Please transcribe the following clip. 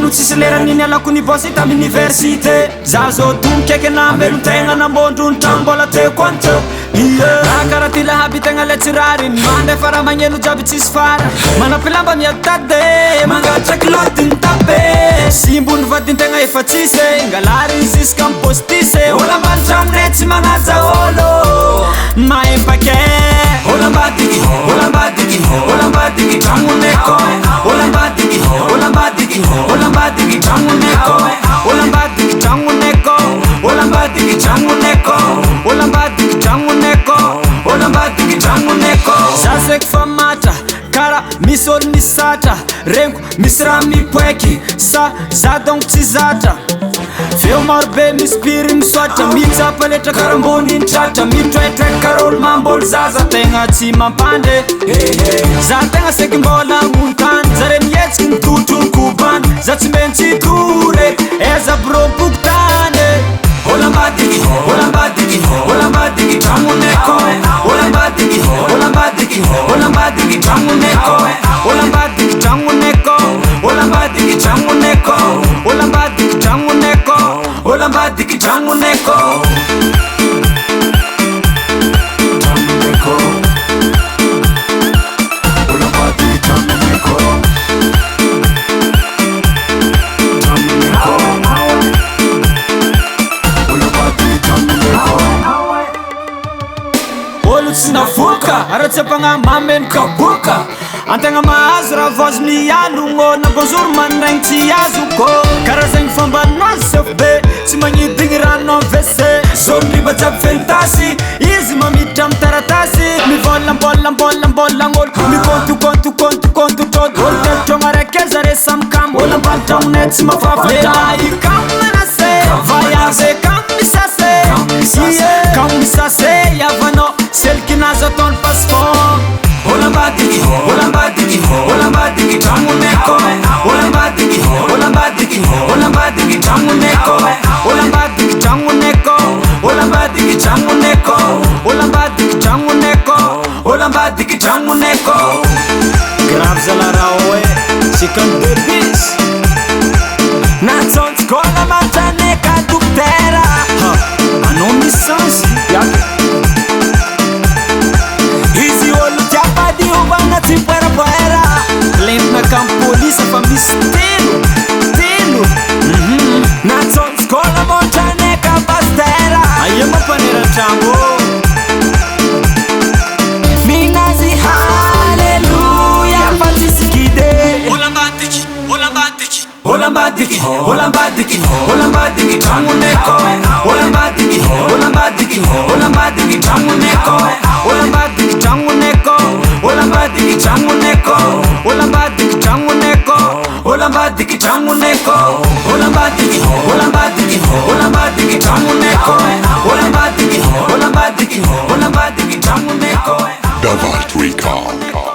olo tsisy leran'iny alako ny bosy tamy université za zao tomo kaiky namelon-tegna nambondro ny tragno mbola teko anteo raha karaha ty lahaby tegna le tsy rariny mandefa raha magneno jiaby tsisy fara manapilamba miatade mangatraky lotiny tape simbony vadin-tegna efa tsise ngalariny ziska mipostise olo ambany tragnone tsy magnaja olo maempake olo ambadiky olo ambadiky olo ambadiky tragnoneko olo ambadiky olo ambadiky olo ambadiky tragnoneko olo ambadiky tragnoneko olo ambadiky tragnoneko olo ambadiky tragnoneko olo ambadiky tragnoneko zaseky fa matra kara misy olo misatra rengo misy raha mipoeky sa za donc tsy zatra feo marobe misy piry misoatra mitsapaletra karambony tratra mitroetraiky kara olo mamboly zaza tegna tsy mampandre za tegna seky mbola montany zare mihetsiky mitotro ny kobany za tsy mentsy dore eza broboko tany olo ambadiky olo ambadiky olo ambadiky tragnoneko olo ambadiky olo ambadiky olo ambadiky tragnoneko olo ambadiky tragnoneko olo ambadiky tragnoneko olo ambadiky tragnoneko olo ambadiky tragnoneko navoka aratsapagna mameno kaboka antegna mahazo raha vozy mialogno na bonjour mandraigny tsy azoko karaha zegny fomba nazy sefo be tsy magnidigny rano wc zoro riba jiaby felitasy izy mamiditra amy taratasy mivolambolambolambolan'olo mikontokontokontokonto trôdy olo tetrogna raiky zare samy kam olo ambany tragnonay tsy mafafalelahy kamanase vayave kam misase kam misase yavanao selkinazy ataony passeport olo ambadiky olo ambadiky olo ambadiky tragnoneko olo ambadiky olo ambadiky olo ambadiky tragnoneko olo ambadiky tragnoneko olo ambadiky tragnoneko olo ambadiky tragnoneko olo ambadiky tragnoneko grave zalaraha sikany debis natsontsikola matraneka doktera anao misans yaky izy olo tiapady ovagna tsy poerapoera lentina kamy polisy fa misy telo natsontsikola motraneka pastera aia mampanera-tragno minazy haleluya fa tsisy kide olo ambadiky olo ambadiky olo ambadiky olo ambadiky olo ambadiky tragnoneko olo ambadiky olo ambadiky olo ambadiky tragnoneko olo ambadiky tragnoneko olo ambadiky tragnoneko olo ambadiky tragnoneko olo ambadiky tragnoneko olo ambadiky olo ambadiky olo ambadiky tragnoneko olo ambadiky olo ambadiky olo ambadiky tragnoneko Davart Recall.